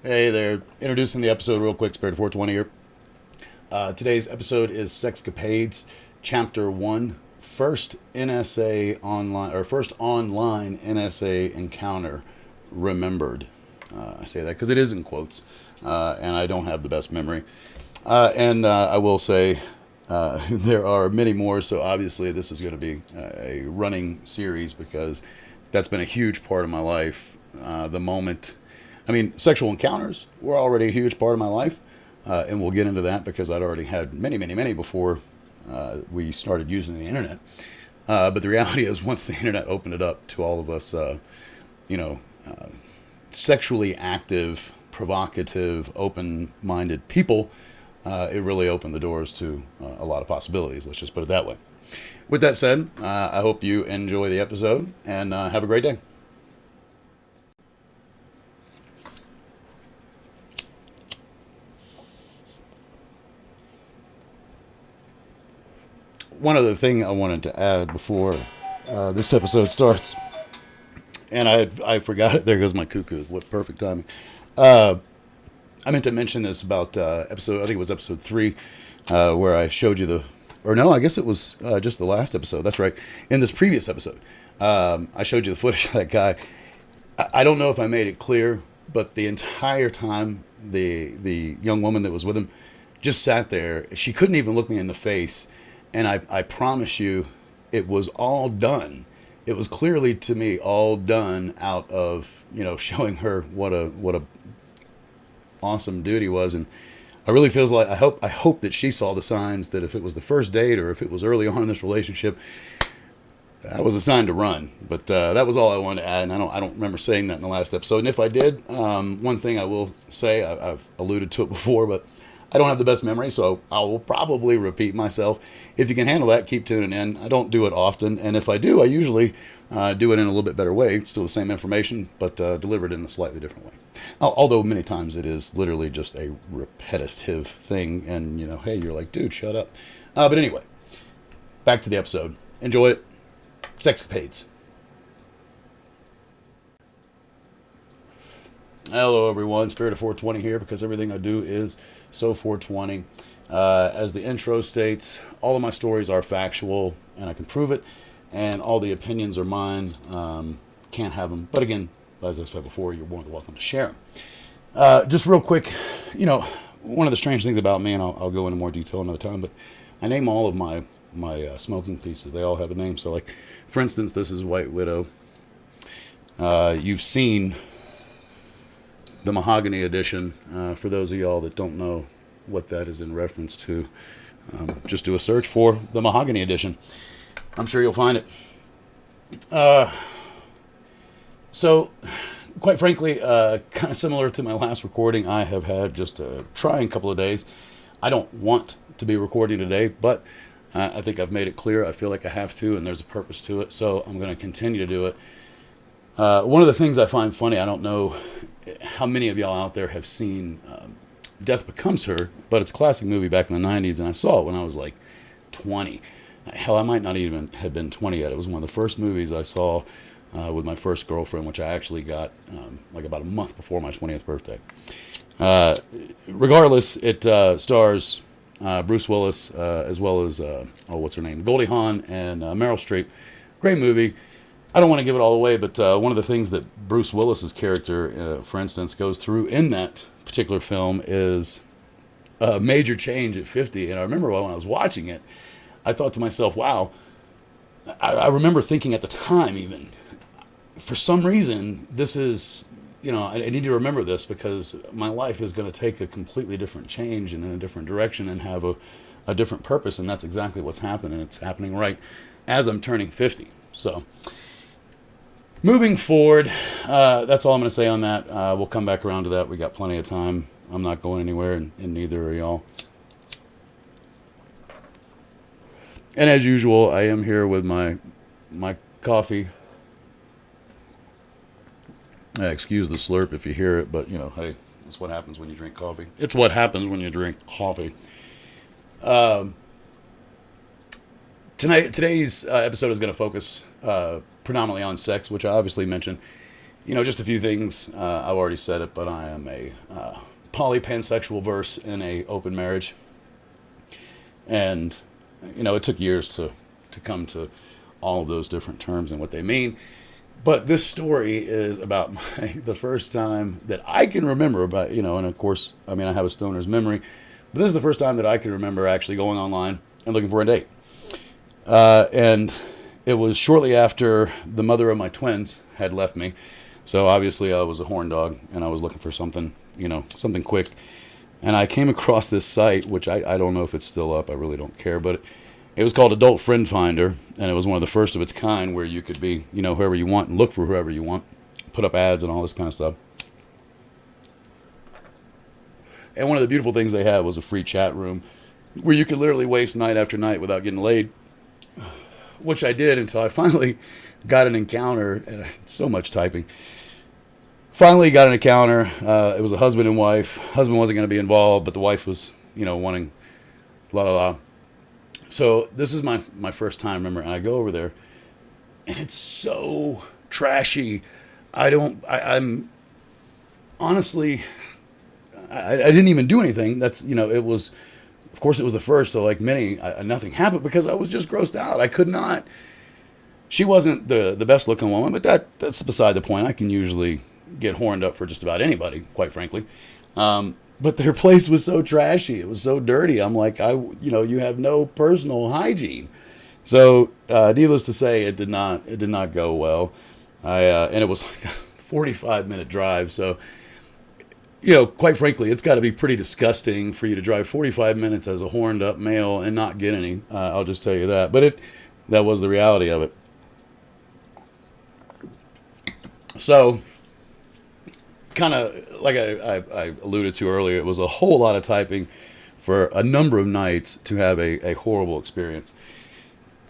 Hey there. Introducing the episode real quick. Spirit 420 here. Today's episode is Sexcapades, Chapter 1, First NSA Online, or First Online NSA Encounter Remembered. I say that because it is in quotes, and I don't have the best memory. And I will say there are many more, so obviously this is going to be a running series because that's been a huge part of my life. Sexual encounters were already a huge part of my life, and we'll get into that because I'd already had many before we started using the internet. But the reality is, once the internet opened it up to all of us, sexually active, provocative, open-minded people, it really opened the doors to a lot of possibilities. Let's just put it that way. With that said, I hope you enjoy the episode and have a great day. One other thing I wanted to add before this episode starts, and I forgot it. There goes my cuckoo. What perfect timing. I meant to mention this about episode, I think it was episode 3, where I showed you I guess it was just the last episode. That's right. In this previous episode, I showed you the footage of that guy. I don't know if I made it clear, but the entire time the young woman that was with him just sat there. She couldn't even look me in the face. And I promise you, it was all done. It was clearly to me all done out of, showing her what a awesome dude he was. And I really feels like I hope that she saw the signs that if it was the first date or if it was early on in this relationship, that was a sign to run. But that was all I wanted to add. And I don't remember saying that in the last episode. And if I did, one thing I will say, I've alluded to it before, but I don't have the best memory, so I will probably repeat myself. If you can handle that, keep tuning in. I don't do it often, and if I do, I usually do it in a little bit better way. It's still the same information, but delivered in a slightly different way. Although many times it is literally just a repetitive thing, and hey, you're like, dude, shut up. But anyway, back to the episode. Enjoy it. Sexcapades. Hello, everyone. Spirit of 420 here because everything I do is so 420. As the intro states, all of my stories are factual, and I can prove it, and all the opinions are mine. Can't have them. But again, as I said before, you're more than welcome to share them. Just real quick, one of the strange things about me, and I'll go into more detail another time, but I name all of my smoking pieces. They all have a name. So, like, for instance, this is White Widow. You've seen the Mahogany Edition. For those of y'all that don't know what that is in reference to, just do a search for the Mahogany Edition. I'm sure you'll find it. So, quite frankly, kind of similar to my last recording, I have had just a trying couple of days. I don't want to be recording today, but I think I've made it clear. I feel like I have to, and there's a purpose to it, so I'm going to continue to do it. One of the things I find funny, I don't know how many of y'all out there have seen Death Becomes Her, but it's a classic movie back in the 90s, and I saw it when I was like 20. Hell, I might not even have been 20 yet. It was one of the first movies I saw with my first girlfriend, which I actually got like about a month before my 20th birthday. Regardless, it stars Bruce Willis as well as, what's her name? Goldie Hawn and Meryl Streep. Great movie. I don't want to give it all away, but one of the things that Bruce Willis's character, for instance, goes through in that particular film is a major change at 50. And I remember when I was watching it, I thought to myself, wow, I remember thinking at the time even, for some reason, this is, I need to remember this because my life is going to take a completely different change and in a different direction and have a different purpose. And that's exactly what's happening. It's happening right as I'm turning 50. So, moving forward, that's all I'm going to say on that. We'll come back around to that. We got plenty of time. I'm not going anywhere, and neither are y'all. And as usual, I am here with my coffee. Excuse the slurp if you hear it, but, hey, that's what happens when you drink coffee. It's what happens when you drink coffee. Today's episode is going to focus predominantly on sex, which I obviously mentioned Just a few things. I've already said it, but I am a polypansexual verse in a open marriage. And, it took years to come to all of those different terms and what they mean. But this story is about the first time that I can remember about, and of course, I have a stoner's memory, but this is the first time that I can remember actually going online and looking for a date. And it was shortly after the mother of my twins had left me. So obviously I was a horn dog and I was looking for something, something quick. And I came across this site, which I don't know if it's still up. I really don't care. But it was called Adult Friend Finder. And it was one of the first of its kind where you could be, whoever you want and look for whoever you want. Put up ads and all this kind of stuff. And one of the beautiful things they had was a free chat room where you could literally waste night after night without getting laid. Which I did until I finally got an encounter. And so much typing. Finally got an encounter. It was a husband and wife. Husband wasn't going to be involved, but the wife was, wanting la la la. So this is my first time, remember, and I go over there, and it's so trashy. I'm honestly, I didn't even do anything. That's, it was, of course it was the first, so like many, nothing happened because I was just grossed out. I could not, she wasn't the best looking woman, but that's beside the point. I can usually get horned up for just about anybody, quite frankly. But their place was so trashy. It was so dirty. I'm like, you have no personal hygiene. So, needless to say, it did not go well. And it was like a 45-minute drive. So, quite frankly, it's got to be pretty disgusting for you to drive 45 minutes as a horned up male and not get any. I'll just tell you that. But that was the reality of it. So, kind of like I alluded to earlier, it was a whole lot of typing for a number of nights to have a horrible experience.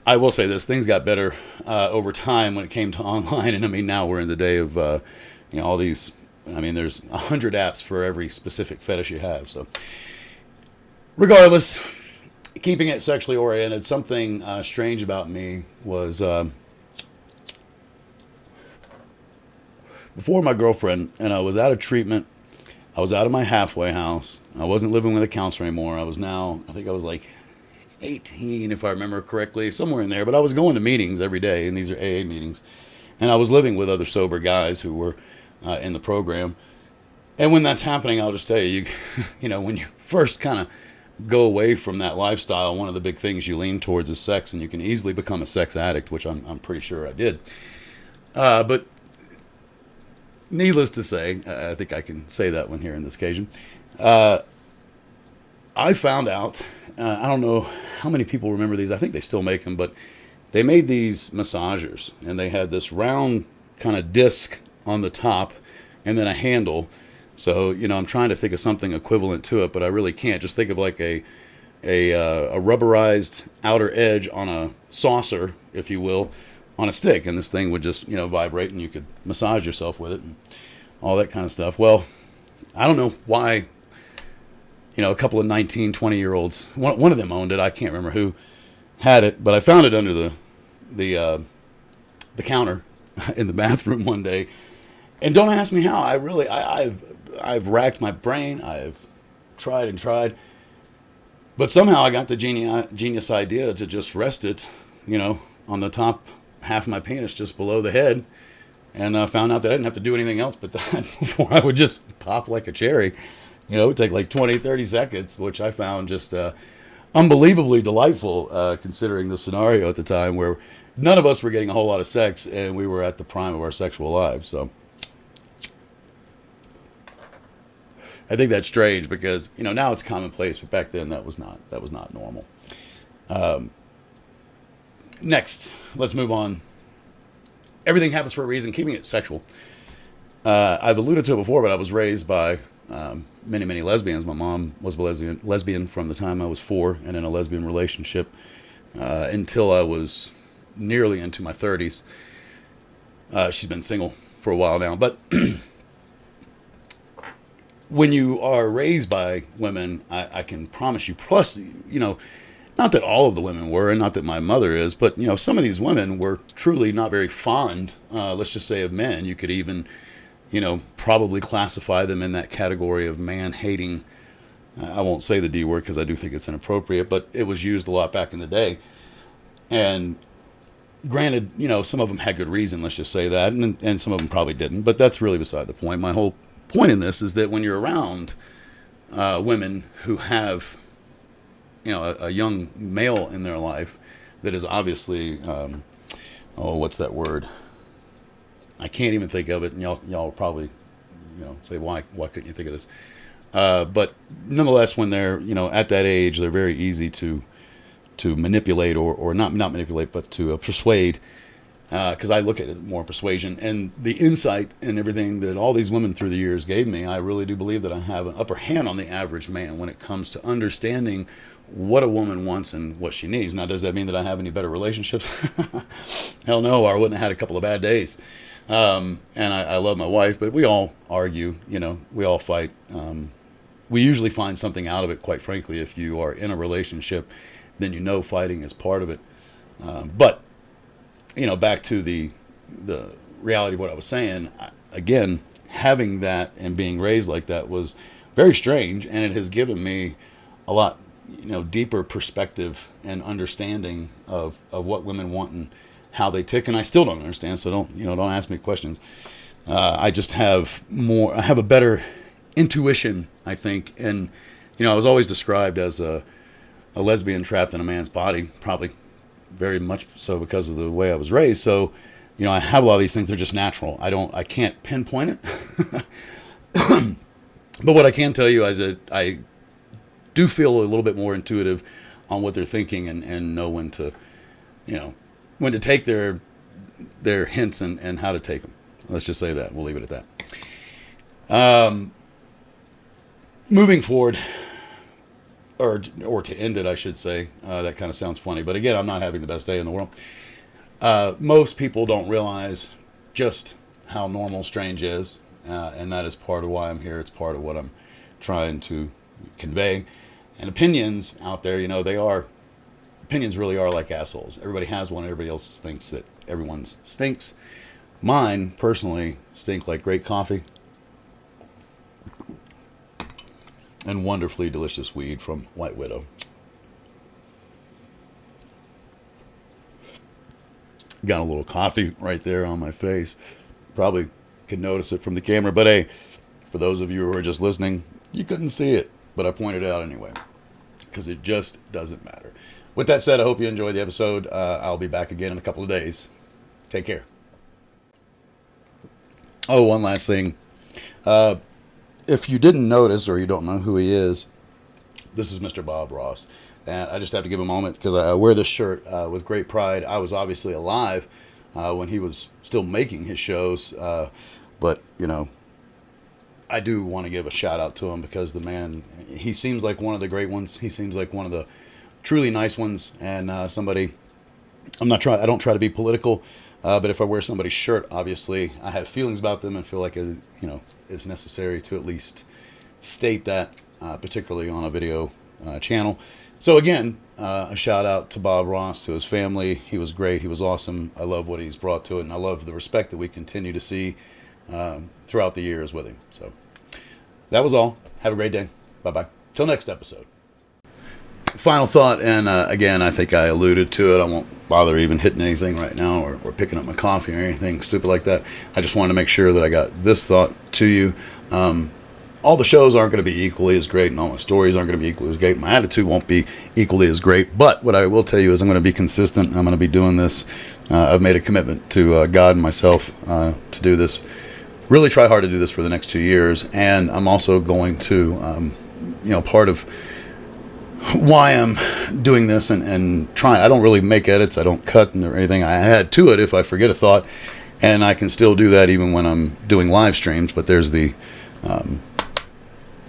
I will say this, things got better over time when it came to online, and now we're in the day of all these, there's 100 apps for every specific fetish you have. So regardless, keeping it sexually oriented, something strange about me was before my girlfriend, and I was out of treatment. I was out of my halfway house. I wasn't living with a counselor anymore. I think I was like 18, if I remember correctly, somewhere in there. But I was going to meetings every day, and these are AA meetings. And I was living with other sober guys who were in the program. And when that's happening, I'll just tell you, when you first kind of go away from that lifestyle, one of the big things you lean towards is sex, and you can easily become a sex addict, which I'm pretty sure I did. But needless to say, I think I can say that one here in this occasion. I found out, I don't know how many people remember these. I think they still make them, but they made these massagers, and they had this round kind of disc on the top and then a handle. So, I'm trying to think of something equivalent to it, but I really can't. Just think of like a rubberized outer edge on a saucer, if you will, on a stick, and this thing would just, vibrate, and you could massage yourself with it and all that kind of stuff. Well, I don't know why, a couple of 19, 20-year-olds, one of them owned it. I can't remember who had it, but I found it under the counter in the bathroom one day. And don't ask me how. I've racked my brain. I've tried and tried, but somehow I got the genius idea to just rest it, on the top half of my penis just below the head, and found out that I didn't have to do anything else but that before I would just pop like a cherry. It would take like 20, 30 seconds, which I found just unbelievably delightful considering the scenario at the time where none of us were getting a whole lot of sex and we were at the prime of our sexual lives. So I think that's strange because, now it's commonplace, but back then that was not normal. Next, let's move on. Everything happens for a reason, keeping it sexual. I've alluded to it before, but I was raised by many, many lesbians. My mom was a lesbian from the time I was 4 and in a lesbian relationship until I was nearly into my 30s. She's been single for a while now. But when you are raised by women, I can promise you, plus, not that all of the women were, and not that my mother is, but, some of these women were truly not very fond, let's just say, of men. You could even, probably classify them in that category of man-hating. I won't say the D word because I do think it's inappropriate, but it was used a lot back in the day. And granted, some of them had good reason, let's just say that, and some of them probably didn't, but that's really beside the point. My whole point in this is that when you're around women who have, a young male in their life that is obviously, what's that word? I can't even think of it, and y'all probably, say, why couldn't you think of this? But nonetheless, when they're, at that age, they're very easy to manipulate or not manipulate, but to persuade. Because I look at it more persuasion and the insight and everything that all these women through the years gave me. I really do believe that I have an upper hand on the average man when it comes to understanding what a woman wants and what she needs. Now, does that mean that I have any better relationships? Hell no, I wouldn't have had a couple of bad days. And I love my wife, but we all argue, we all fight. We usually find something out of it, quite frankly. If you are in a relationship, then fighting is part of it. But back to the reality of what I was saying, again, having that and being raised like that was very strange, and it has given me a lot, deeper perspective and understanding of what women want and how they tick. And I still don't understand, so don't ask me questions. I just have a better intuition, I think. And, I was always described as a lesbian trapped in a man's body, probably very much so because of the way I was raised. So, I have a lot of these things. They're just natural. I can't pinpoint it. But what I can tell you is that I do feel a little bit more intuitive on what they're thinking and know when to take their hints and how to take them. Let's just say that. We'll leave it at that. Moving forward, or to end it, I should say. That kind of sounds funny. But again, I'm not having the best day in the world. Most people don't realize just how normal strange is. And that is part of why I'm here. It's part of what I'm trying to convey. And opinions out there, opinions really are like assholes. Everybody has one. Everybody else thinks that everyone's stinks. Mine, personally, stink like great coffee and wonderfully delicious weed from White Widow. Got a little coffee right there on my face. Probably could notice it from the camera, but hey, for those of you who are just listening, you couldn't see it, but I pointed it out anyway, because it just doesn't matter. With that said, I hope you enjoyed the episode. I'll be back again in a couple of days. Take care. Oh, one last thing. If you didn't notice or you don't know who he is, this is Mr. Bob Ross. And I just have to give a moment because I wear this shirt with great pride. I was obviously alive when he was still making his shows. But, I do want to give a shout out to him because the man, he seems like one of the great ones. He seems like one of the truly nice ones. And somebody, I don't try to be political. But if I wear somebody's shirt, obviously, I have feelings about them and feel like, it's necessary to at least state that, particularly on a video channel. So again, a shout out to Bob Ross, to his family. He was great. He was awesome. I love what he's brought to it, and I love the respect that we continue to see throughout the years with him. So that was all. Have a great day. Bye-bye. Till next episode. Final thought, and again, I think I alluded to it. I won't bother even hitting anything right now or picking up my coffee or anything stupid like that. I just wanted to make sure that I got this thought to you. All the shows aren't going to be equally as great, and all my stories aren't going to be equally as great. My attitude won't be equally as great, but what I will tell you is I'm going to be consistent. I'm going to be doing this. I've made a commitment to God and myself to do this. Really try hard to do this for the next 2 years, and I'm also going to, part of why I'm doing this and trying. I don't really make edits. I don't cut or anything. I add to it if I forget a thought, and I can still do that even when I'm doing live streams. But there's the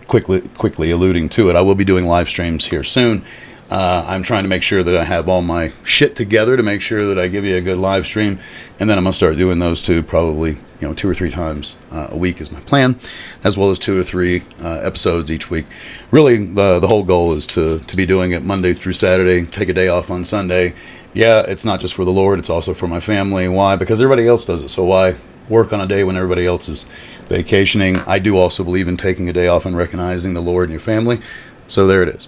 quickly alluding to it. I will be doing live streams here soon. I'm trying to make sure that I have all my shit together to make sure that I give you a good live stream, and then I'm gonna start doing those too, probably 2 or 3 times a week is my plan, as well as 2 or 3 episodes each week. Really, the whole goal is to be doing it Monday through Saturday, take a day off on Sunday. Yeah, it's not just for the Lord, it's also for my family. Why? Because everybody else does it, so why work on a day when everybody else is vacationing. I do also believe in taking a day off and recognizing the Lord and your family. So there it is.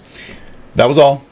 That was all.